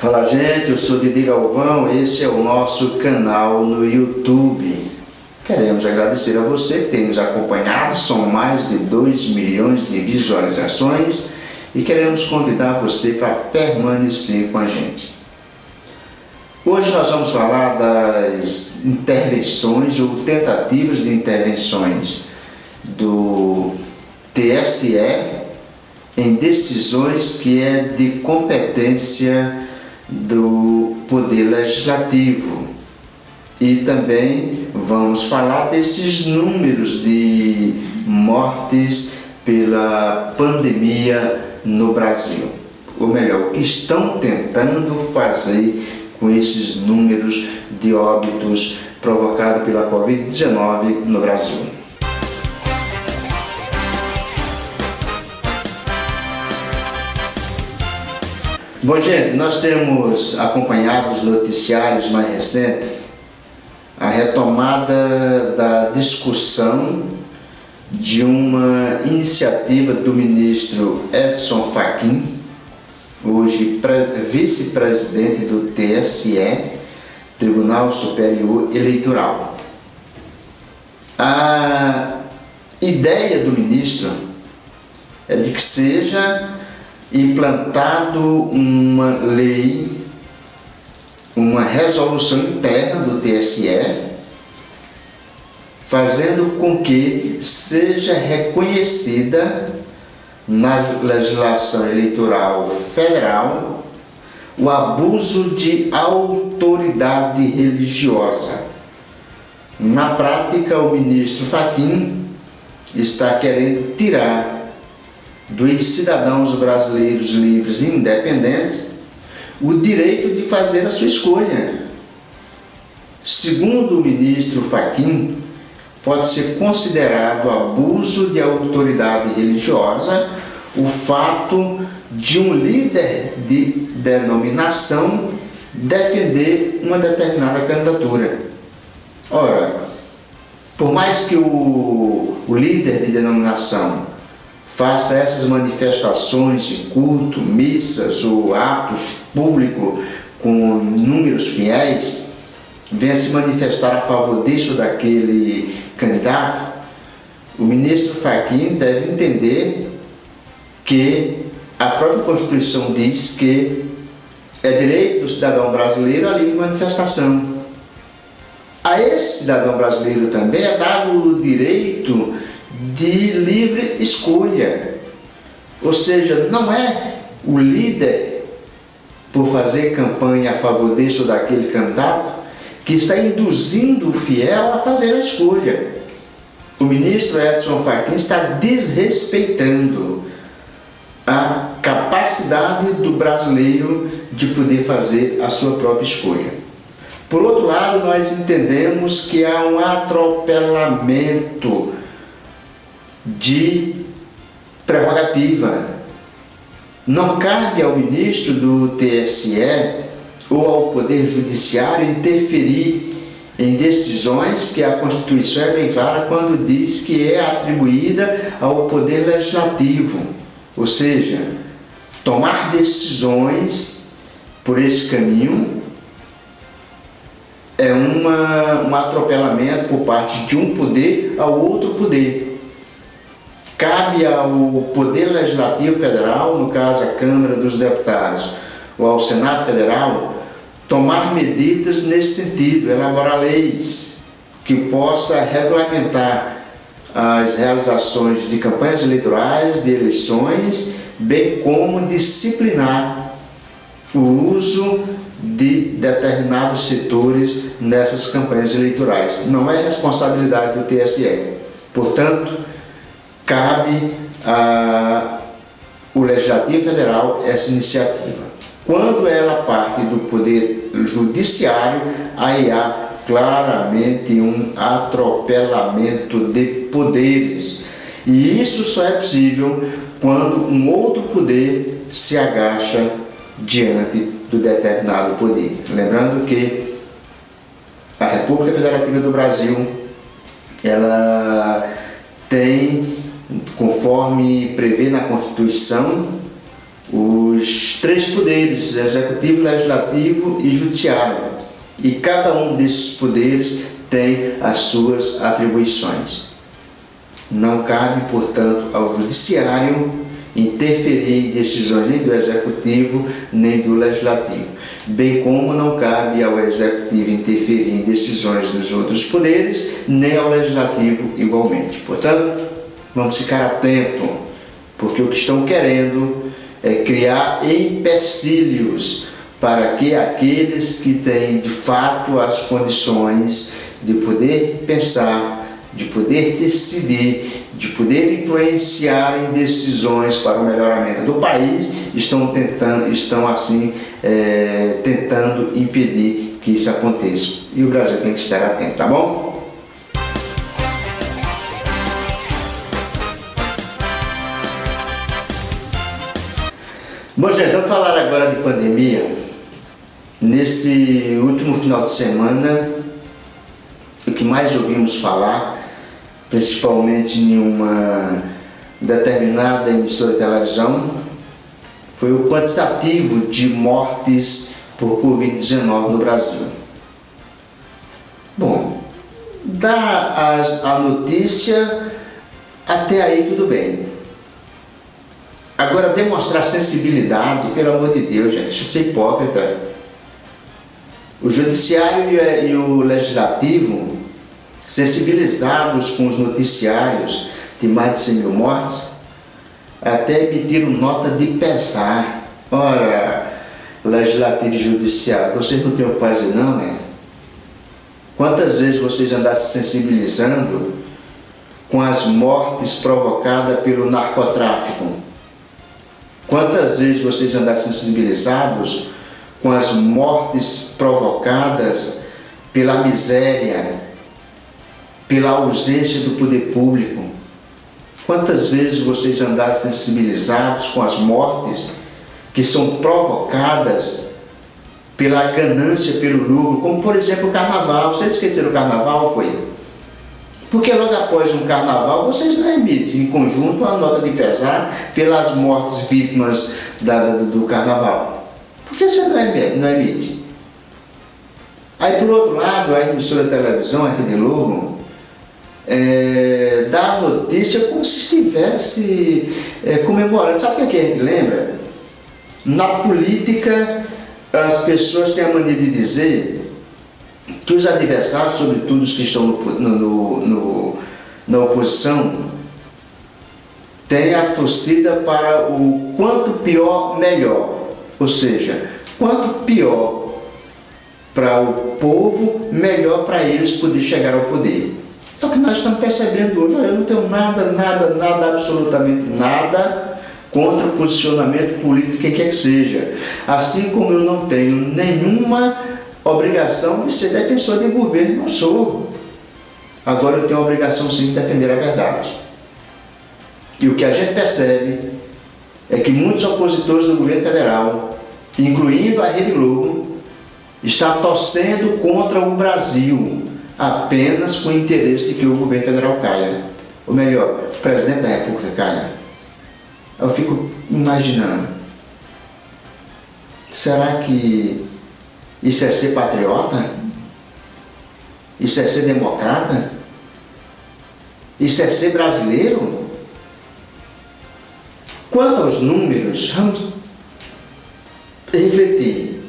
Fala gente, eu sou Didi Galvão, esse é o nosso canal no YouTube. Queremos agradecer a você que tem nos acompanhado, são mais de 2 milhões de visualizações e queremos convidar você para permanecer com a gente. Hoje nós vamos falar das intervenções ou tentativas de intervenções do TSE em decisões que é de competência do Poder Legislativo. E também vamos falar desses números de mortes pela pandemia no Brasil. Ou melhor, o que estão tentando fazer com esses números de óbitos provocados pela Covid-19 no Brasil. Bom, gente, nós temos acompanhado os noticiários mais recentes a retomada da discussão de uma iniciativa do ministro Edson Fachin, hoje vice-presidente do TSE, Tribunal Superior Eleitoral. A ideia do ministro é de que seja implantado uma lei, uma resolução interna do TSE, fazendo com que seja reconhecida na legislação eleitoral federal o abuso de autoridade religiosa. Na prática, o ministro Fachin está querendo tirar dos cidadãos brasileiros livres e independentes o direito de fazer a sua escolha. Segundo o ministro Fachin, pode ser considerado abuso de autoridade religiosa o fato de um líder de denominação defender uma determinada candidatura. Ora, por mais que o líder de denominação faça essas manifestações de culto, missas ou atos públicos com números fiéis, venha se manifestar a favor disso ou daquele candidato, o ministro Fachin deve entender que a própria Constituição diz que é direito do cidadão brasileiro a livre manifestação. A esse cidadão brasileiro também é dado o direito de livre escolha. Ou seja, não é o líder, por fazer campanha a favor desse ou daquele candidato, que está induzindo o fiel a fazer a escolha. O ministro Edson Fachin está desrespeitando a capacidade do brasileiro de poder fazer a sua própria escolha. Por outro lado, nós entendemos que há um atropelamento de prerrogativa. Não cabe ao ministro do TSE ou ao Poder Judiciário interferir em decisões que a Constituição é bem clara quando diz que é atribuída ao Poder Legislativo. Ou seja, tomar decisões por esse caminho é um atropelamento por parte de um poder ao outro poder. Cabe ao Poder Legislativo Federal, no caso a Câmara dos Deputados, ou ao Senado Federal, tomar medidas nesse sentido, elaborar leis que possa regulamentar as realizações de campanhas eleitorais, de eleições, bem como disciplinar o uso de determinados setores nessas campanhas eleitorais. Não é responsabilidade do TSE. Portanto, cabe ao Legislativo Federal essa iniciativa. Quando ela parte do Poder Judiciário, aí há claramente um atropelamento de poderes. E isso só é possível quando um outro poder se agacha diante do determinado poder. Lembrando que a República Federativa do Brasil, ela tem, conforme prevê na Constituição, os os três poderes, executivo, legislativo e judiciário. E cada um desses poderes tem as suas atribuições. Não cabe, portanto, ao judiciário interferir em decisões nem do executivo nem do legislativo, bem como não cabe ao executivo interferir em decisões dos outros poderes, nem ao legislativo igualmente. Portanto, vamos ficar atentos, porque o que estão querendo é criar empecilhos para que aqueles que têm de fato as condições de poder pensar, de poder decidir, de poder influenciar em decisões para o melhoramento do país, estão tentando impedir que isso aconteça. E o Brasil tem que estar atento, tá bom? Bom, gente, vamos falar agora de pandemia. Nesse último final de semana, o que mais ouvimos falar, principalmente em uma determinada emissora de televisão, foi o quantitativo de mortes por Covid-19 no Brasil. Bom, dá a notícia, até aí tudo bem. Agora, demonstrar sensibilidade, pelo amor de Deus, gente, deixa de ser hipócrita. O judiciário e o legislativo, sensibilizados com os noticiários de mais de 100 mil mortes, até emitiram nota de pesar. Ora, legislativo e judiciário, vocês não têm o que fazer não, né? Quantas vezes vocês andaram se sensibilizando com as mortes provocadas pelo narcotráfico? Quantas vezes vocês andaram sensibilizados com as mortes provocadas pela miséria, pela ausência do poder público? Quantas vezes vocês andaram sensibilizados com as mortes que são provocadas pela ganância, pelo lucro, como por exemplo o carnaval? Vocês esqueceram o carnaval, foi? Porque logo após um carnaval vocês não emitem em conjunto uma nota de pesar pelas mortes vítimas do carnaval. Por que você não emite? Aí por outro lado, a emissora de televisão, a Rede Globo, dá a notícia como se estivesse comemorando. Sabe o que a gente lembra? Na política, as pessoas têm a mania de dizer que os adversários, sobretudo os que estão na oposição, têm a torcida para o quanto pior, melhor. Ou seja, quanto pior para o povo, melhor para eles poder chegar ao poder. É o que nós estamos percebendo hoje. Eu não tenho nada, absolutamente nada contra o posicionamento político, quem quer que seja. Assim como eu não tenho nenhuma obrigação de ser defensor de governo, não sou. Agora eu tenho a obrigação sim de defender a verdade. E o que a gente percebe é que muitos opositores do governo federal, incluindo a Rede Globo, estão torcendo contra o Brasil apenas com o interesse de que o governo federal caia. Ou melhor, o presidente da República caia. Eu fico imaginando, será que isso é ser patriota? Isso é ser democrata? Isso é ser brasileiro? Quanto aos números, vamos refletir.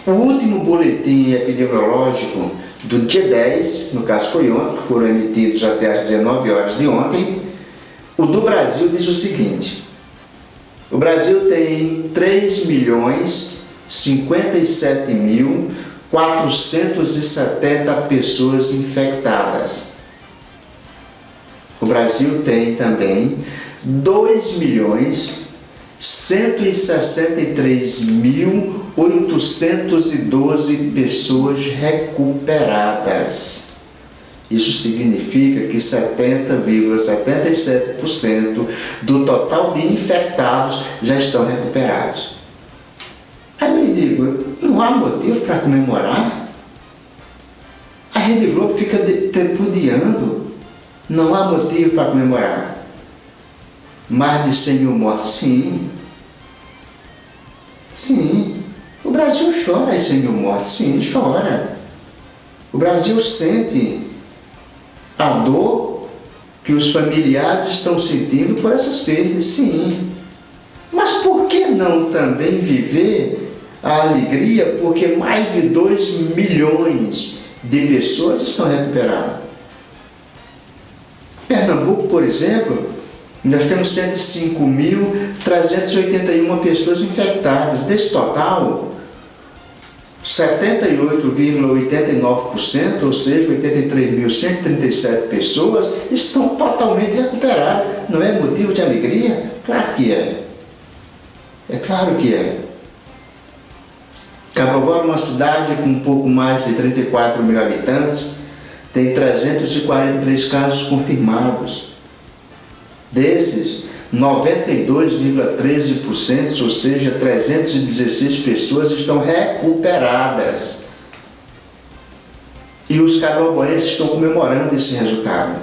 O último boletim epidemiológico do dia 10, no caso foi ontem, que foram emitidos até às 19 horas de ontem, o do Brasil diz o seguinte: o Brasil tem 3.057.470 pessoas infectadas. O Brasil tem também 2.163.812 pessoas recuperadas. Isso significa que 70,77% do total de infectados já estão recuperados. Aí eu me digo, não há motivo para comemorar? A Rede Globo fica tripudiando. Não há motivo para comemorar. Mais de 100 mil mortes, sim. Sim, o Brasil chora as 100 mil mortes, sim, chora. O Brasil sente a dor que os familiares estão sentindo por essas perdas, sim. Mas por que não também viver a alegria porque mais de 2 milhões de pessoas estão recuperadas? Pernambuco, por exemplo, nós temos 105.381 pessoas infectadas. Desse total, 78,89%, ou seja, 83.137 pessoas, estão totalmente recuperadas. Não é motivo de alegria? Claro que é. É claro que é. Cabogal é uma cidade com um pouco mais de 34 mil habitantes, tem 343 casos confirmados. Desses, 92,13%, ou seja, 316 pessoas estão recuperadas. E os caboboenses estão comemorando esse resultado.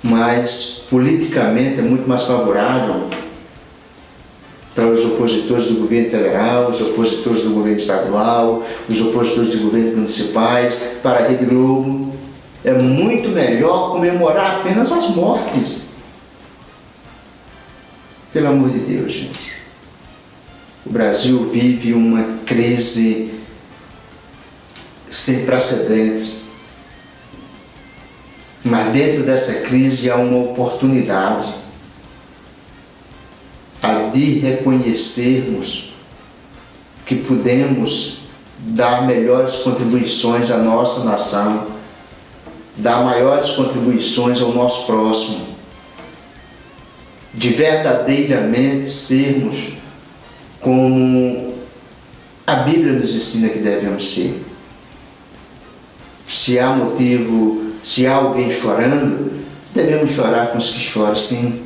Mas, politicamente, é muito mais favorável para os opositores do governo federal, os opositores do governo estadual, os opositores de governos municipais, para a Rede Globo. É muito melhor comemorar apenas as mortes. Pelo amor de Deus, gente. O Brasil vive uma crise sem precedentes. Mas dentro dessa crise há uma oportunidade a de reconhecermos que podemos dar melhores contribuições à nossa nação, dar maiores contribuições ao nosso próximo, de verdadeiramente sermos como a Bíblia nos ensina que devemos ser. Se há motivo, se há alguém chorando, devemos chorar com os que choram, sim.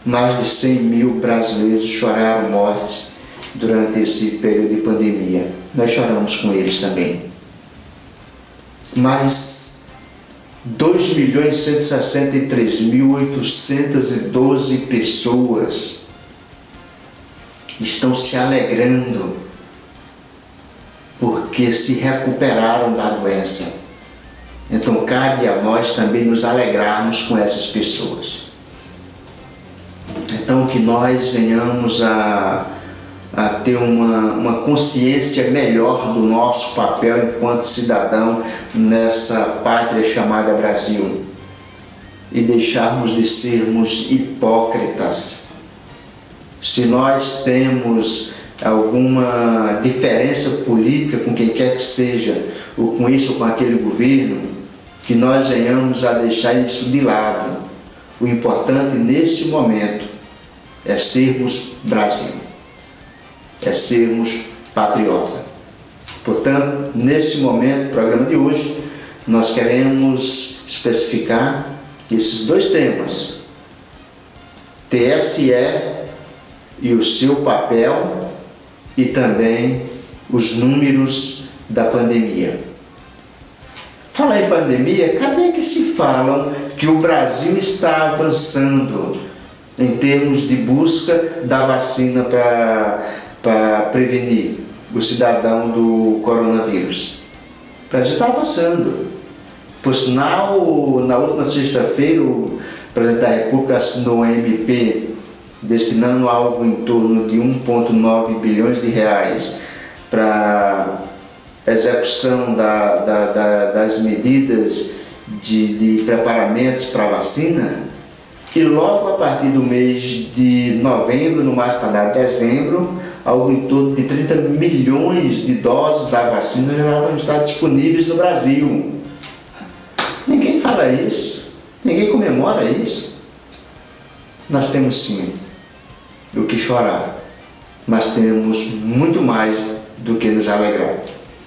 Mais de 100 mil brasileiros choraram mortes durante esse período de pandemia. Nós choramos com eles também. Mas 2.163.812 pessoas estão se alegrando porque se recuperaram da doença. Então cabe a nós também nos alegrarmos com essas pessoas. Então que nós venhamos a ter uma consciência melhor do nosso papel enquanto cidadão nessa pátria chamada Brasil e deixarmos de sermos hipócritas. Se nós temos alguma diferença política com quem quer que seja, ou com isso ou com aquele governo, que nós venhamos a deixar isso de lado. O importante neste momento é sermos Brasil, é sermos patriota. Portanto, nesse momento, no programa de hoje, nós queremos especificar esses dois temas: TSE e o seu papel, e também os números da pandemia. Falar em pandemia, cadê que se falam que o Brasil está avançando em termos de busca da vacina para prevenir o cidadão do coronavírus? O Brasil está avançando. Por sinal, na última sexta-feira, o presidente da República assinou um MP destinando algo em torno de 1,9 bilhões de reais para execução das medidas de preparamentos para a vacina, e logo a partir do mês de novembro, no mais tardar dezembro, algo em torno de 30 milhões de doses da vacina já vão estar disponíveis no Brasil. Ninguém fala isso, ninguém comemora isso. Nós temos sim do que chorar, mas temos muito mais do que nos alegrar.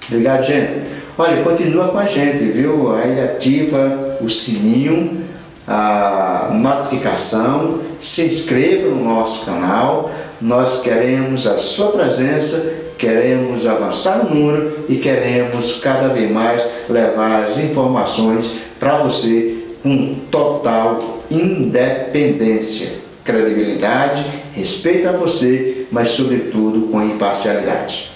Obrigado, gente. Olha, continua com a gente, viu? Aí ativa o sininho, a notificação, se inscreva no nosso canal. Nós queremos a sua presença, queremos avançar no número e queremos cada vez mais levar as informações para você com total independência, credibilidade, respeito a você mas sobretudo com imparcialidade.